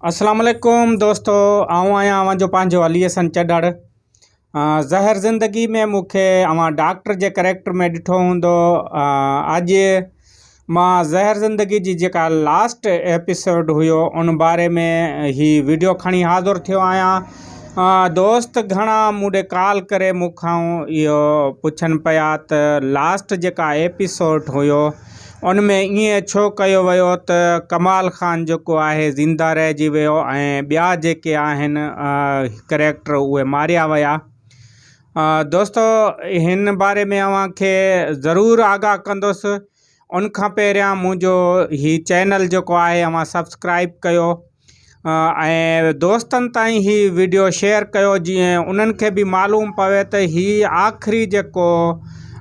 अस्सलाम वालेकुम दोस्तों, आऊं आहियां अवां जो पंहिंजो अली हसन चढ़ड़। ज़हर ज़िंदगी में मूंखे अवां डॉक्टर जे करेक्टर में ॾिठो हूंदो। अॼु मां ज़हर ज़िंदगी जी जेका लास्ट एपिसोड हुयो उन बारे में ही वीडियो खणी हाज़ुर थियो आहियां। दोस्त घणा मूं ॾे कॉल करे मूंखां इहो पुछनि पिया त लास्ट जेका एपिसोड हुयो उनमें ईअं छो कयो वियो त कमाल ख़ान जेको आहे ज़िंदा रहिजी वियो ऐं ॿिया जेके आहिनि करेक्टर उहे मारिया विया। दोस्तो हिन बारे में अव्हांखे ज़रूरु आगाह कंदुसि। उन खां पहिरियां मुंहिंजो ही चैनल जेको आहे अव्हां सब्सक्राइब कयो ऐं दोस्तनि ताईं ही वीडियो शेयर कयो, जीअं उन्हनि खे बि मालूम पवे त ही आख़िरी जेको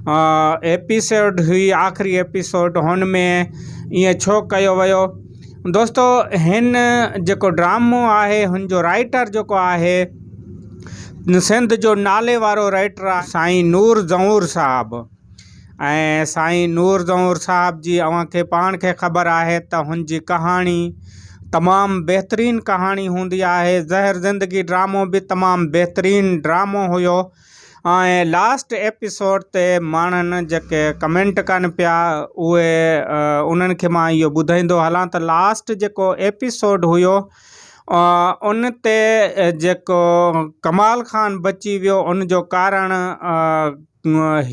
एपिसोड हुई, आख़िरी एपिसोड हुन में ईअं छो कयो वियो। दोस्तो हिन जेको ड्रामो आहे हुन जो राइटर जेको आहे सिंध जो नाले वारो राइटर आहे साईं नूर ज़हूर साहब। ऐं साईं नूर ज़हूर साहब जी अव्हांखे पाण खे ख़बर आहे त हुन जी कहाणी तमामु बहितरीनु कहाणी हूंदी आहे। ज़हर ज़िंदगी ड्रामो बि तमामु बहितरीनु ड्रामो हुयो। ऐं लास्ट एपिसोड ते माण्हुनि जेके कमेंट कनि पिया उहे उन्हनि खे मां इहो ॿुधाईंदो हलां त लास्ट जेको एपिसोड हुयो उन ते जेको कमाल ख़ान बची वियो उन जो कारण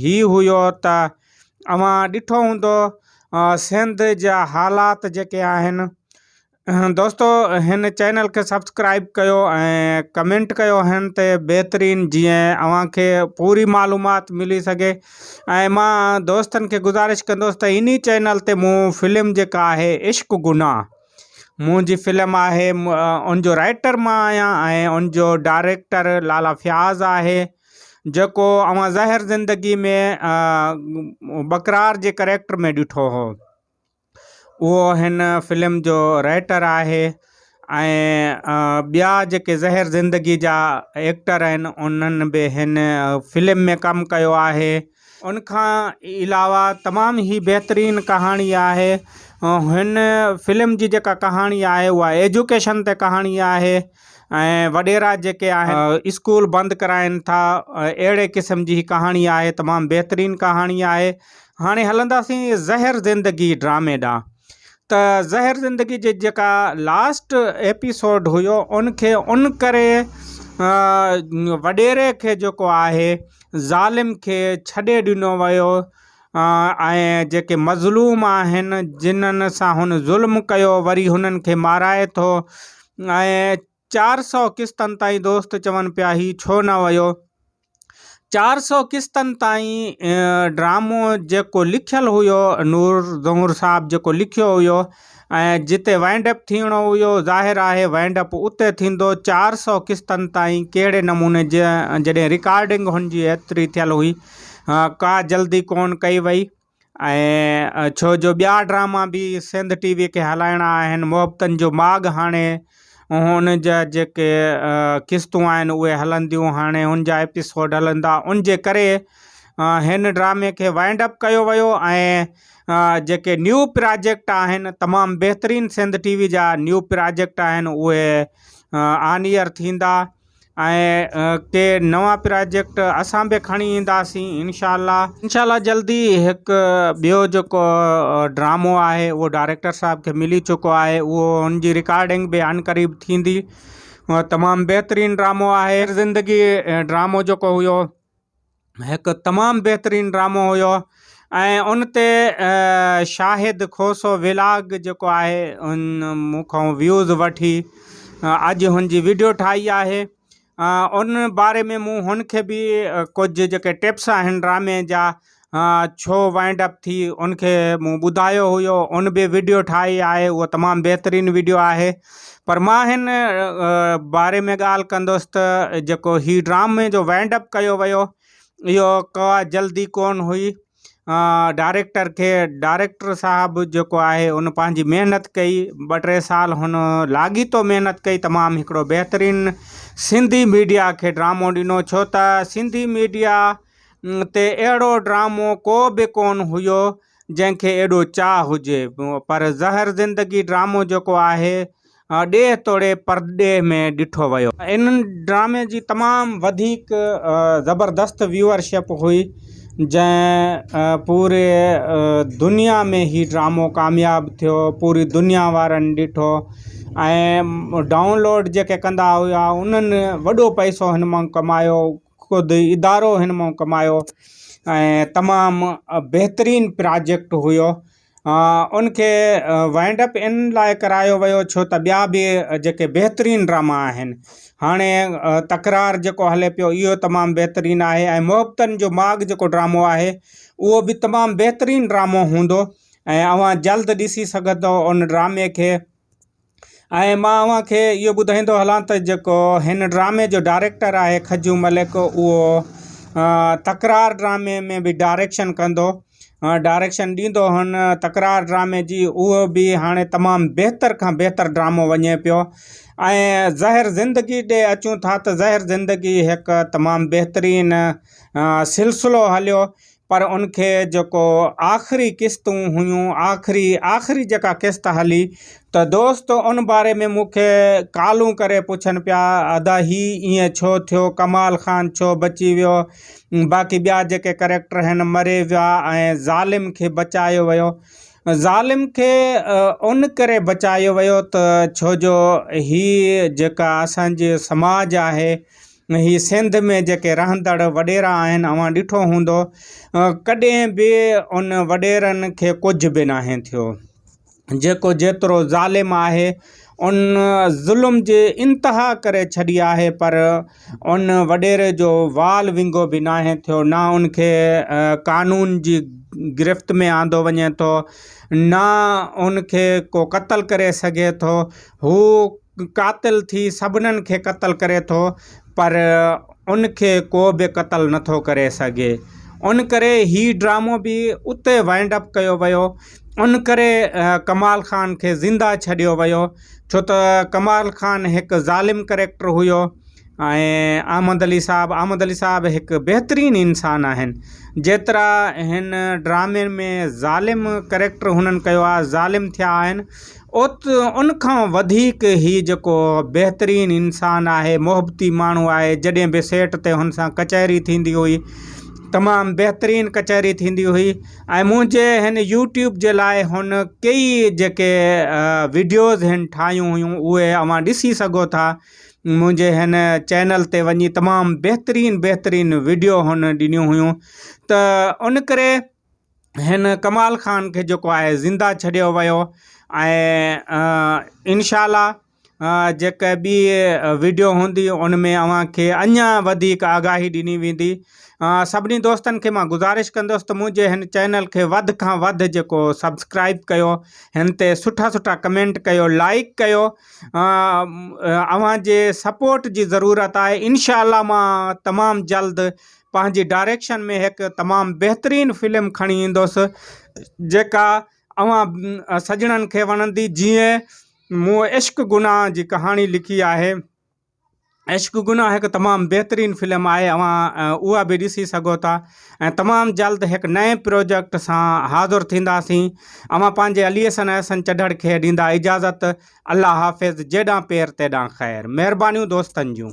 ही हुयो त अव्हां ॾिठो हूंदो सिंध जा हालात जेके आहिनि। दोस्तो हिन चैनल खे सब्सक्राइब कयो ऐं कमेंट कयो हिन ते बहितरीनु, जीअं अव्हांखे पूरी मालूमात मिली सघे। ऐं मां दोस्तनि खे गुज़ारिश कंदुसि त इन चैनल ते मूं फिल्म जेका आहे इश्क गुनाह मुंहिंजी फिल्म आहे, उनजो राइटर मां आहियां ऐं उनजो डायरेक्टर लाला फयाज़ आहे, जेको अव्हां ज़हर ज़िंदगी में बकरार जे करेक्टर में ॾिठो हो। उहो हिन फिल्म जो राइटर आहे ऐं ॿिया जेके ज़हर ज़िंदगी जा एक्टर आहिनि उन्हनि बि हिन फिल्म में कमु कयो आहे। उनखां अलावा तमामु ई बहितरीनु कहाणी आहे। हिन फिल्म जी जेका कहाणी आहे उहा एजुकेशन ते कहाणी आहे ऐं वॾेरा जेके आहिनि स्कूल बंदि कराइनि था, अहिड़े क़िस्म जी कहाणी आहे। तमामु बहितरीनु कहाणी आहे। हाणे हलंदासीं ज़हर ज़िंदगी ड्रामे ॾांहुं। त ज़हर ज़िंदगी जे जेका लास्ट एपिसोड हुयो उनखे उन करे वॾेरे खे जेको आहे ज़ालिम खे छॾे ॾिनो वियो ऐं जेके मज़लूम आहिनि जिन्हनि सां हुन ज़ुल्म कयो वरी हुननि खे माराए थो। ऐं 400 किस्तनि ताईं दोस्त चवनि पिया ही छो न वियो। 400 किस्तनि ताईं ड्रामो जेको लिखियलु हुयो नूर ज़हूर साहब जेको लिखियो हुयो ऐं जिते वाइंड अप थियणो हुयो ज़ाहिर आहे वाइंड अप उते थींदो। 400 किस्तनि ताईं कहिड़े नमूने जॾहिं रिकॉर्डिंग हुनजी एतिरी थियल हुई का जल्दी कोन कई वई। ऐं छो जो ॿिया ड्रामा बि सिंध टीवी खे हलाइणा आहिनि। मुहबतनि जो माॻ हाणे हुन जा जेके किस्तूं आहिनि उहे हलंदियूं, हाणे हुन जा एपिसोड हलंदा। उन जे करे हिन ड्रामे खे वाइंड अप कयो वियो ऐं जेके न्यू प्रोजेक्ट आहिनि तमामु बहितरीनु सिंध टीवी जा न्यू प्रोजेक्ट आहिनि उहे ऑन ईयर थींदा ऐं के नवां प्रोजेक्ट असां बि खणी ईंदासीं इंशाल्लाह जल्दी। हिकु ॿियो जेको ड्रामो आहे उहो डायरेक्टर साहब खे मिली चुको आहे, उहो हुनजी रिकॉर्डिंग बि अनक़रीब थींदी। तमामु बहितरीनु ड्रामो आहे। ज़िंदगी ड्रामो जेको हुयो हिकु तमामु बहितरीनु ड्रामो हुयो ऐं उन ते शाहिद खोसो विलाग जेको आहे उन मूंखां व्यूज़ वठी अॼु हुनजी वीडियो ठाही आहे। उन बारे में मूं हुनखे बि कुझु जेके टिप्स आहिनि ड्रामे जा छो वाइंड अप थी उनखे मूं ॿुधायो हुयो। उन बि वीडियो ठाही आहे, उहा तमामु बहितरीनु वीडियो आहे। पर मां हिन बारे में ॻाल्हि कंदुसि त जेको ही ड्रामे जो वाइंड अप कयो वियो इहो का जल्दी कोन हुई। डायरेक्टर साहब जेको आहे उन पंहिंजी महिनत कई, 2-3 साल हुन लाॻीतो महिनत कई, तमामु हिकिड़ो बहितरीनु सिंधी मीडिया खे ड्रामो ॾिनो। छो त सिंधी मीडिया ते अहिड़ो ड्रामो को बि कोन हुयो जंहिंखे एॾो चाह हुजे। पर ज़हर ज़िंदगी ड्रामो जेको आहे ॾे तोड़े परदे में ॾिठो वियो। इन ड्रामे जी तमामु वधीक ज़बरदस्त व्यूअरशिप हुई, जंहिं पूरे दुनिया में ही ड्रामो कामयाबु थियो, पूरी दुनिया वारनि ॾिठो ऐं डाउनलोड जेके कंदा हुआ उन्हनि वॾो पैसो हिन मां कमायो, ख़ुदि इदारो हिन मां कमायो ऐं तमामु बहितरीनु प्रोजेक्ट हुयो। उनखे वाइंड अप इन लाइ करायो वियो छो त ॿिया बि जेके बहितरीनु ड्रामा आहिनि, हाणे तकरार जेको हले पियो इहो तमामु बहितरीनु आहे ऐं मोहब्बतनि जो माॻ जेको ड्रामो आहे उहो बि तमामु बहितरीनु ड्रामो हूंदो ऐं अव्हां जल्द ॾिसी सघंदो उन ड्रामे खे। ऐं मां अव्हांखे इहो ॿुधाईंदो हलां त जेको हिन ड्रामे जो डायरेक्टर आहे खजू मलिक, उहो तकरार ड्रामे में बि डायरेक्शन कंदो, डायरेक्शन ॾींदो हुन तकरार ड्रामे जी। उहो बि हाणे तमामु बहितर खां बहितर ड्रामो वञे पियो। ऐं ज़हर ज़िंदगी ॾे अचूं था त ज़हर ज़िंदगी हिकु तमामु बहितरीनु सिलसिलो हलियो, पर उनखे जेको आख़िरी क़िस्तूं हुयूं, आख़िरी जेका क़िस्त हली त दोस्त उन बारे में मूंखे कॉलूं करे पुछनि पिया, अदा ही ईअं छो थियो, कमाल ख़ान छो बची वियो, बाक़ी ॿिया जेके कैरेक्टर आहिनि मरे विया ऐं ज़ालिम खे बचायो वियो। ज़ालिम खे उन करे बचायो वियो त छो जो ही जेका असांजे समाज आहे, ही सिंध में जेके रहंदड़ वॾेरा आहिनि, अव्हां ॾिठो हूंदो कॾहिं बि उन वॾेरनि खे कुझु बि नाहे थियो। जेको जेतिरो ज़ालिम आहे उन ज़ुल्म जे इंतिहा करे छॾी आहे, पर उन वॾेरे जो वाल विंगो बि नाहे थियो, ना उनखे कानून जी गिरफ़्त में आंदो वञे थो, ना उनखे को क़त्ल करे सघे थो। हू कातिल थी सभिनीनि खे क़त्ल करे थो, पर उनखे को बि क़त्ल नथो करे सघे। उन करे ही ड्रामो बि उते वाइंड अप कयो वियो। उन करे कमाल ख़ान खे ज़िंदा छॾियो वियो, छो त कमाल ख़ान हिकु ज़ालिम कैरेक्टर हुयो ऐं अहमद अली साहब हिकु बहितरीनु इंसानु आहिनि। जेतिरा हिन ड्रामे में ज़ालिम कैरेक्टर हुननि कयो आहे, ज़ालिम थिया आहिनि, उनखां वधीक ही जेको बहितरीनु इंसानु आहे, मोहब्बती माण्हू आहे। जॾहिं बि सेट ते हुन सां कचहरी थींदी हुई, तमामु बहितरीनु कचहरी थींदी हुई ऐं मुंहिंजे हिन यूट्यूब जे लाइ हुन कई जेके वीडियोज़ हिन ठाहियूं हुयूं उहे अव्हां ॾिसी सघो था। मुंहिंजे हिन चैनल ते वञी तमामु बहितरीनु वीडियो हुन ॾिनियूं हुयूं। त उन करे हिन कमाल ख़ान खे जेको आहे ज़िंदा छॾियो वियो ऐं इंशाअल्लाह जेका बि वीडियो हूंदी उन में अव्हांखे अञा वधीक आगाही ॾिनी वेंदी। सभिनी दोस्तनि खे मां गुज़ारिश कंदुसि त मुंहिंजे हिन चैनल खे वधि खां वधि जेको सब्सक्राइब कयो, हिन ते सुठा कमेंट कयो, लाइक कयो। अव्हांजे सपोर्ट जी ज़रूरत आहे। इंशाअल्लाह मां तमामु जल्द पंहिंजी डायरेक्शन में हिकु तमामु बहितरीनु फिल्म खणी ईंदुसि जेका अव्हां सजणनि खे वणंदी। जीअं मूं इश्क गुनाह जी कहाणी लिखी आहे, इश्क गुनाह हिकु तमामु बहितरीनु फिल्म आहे, अव्हां उहा बि ॾिसी सघो था। ऐं तमामु जल्द हिकु नए प्रोजेक्ट सां हाज़ुर थींदासीं। अव्हां पंहिंजे अली हसन चढ़ड़ खे ॾींदा इजाज़त। अल्लाह हाफ़िज़। जेॾां पेर तेॾां ख़ैर। महिरबानियूं दोस्तनि जूं।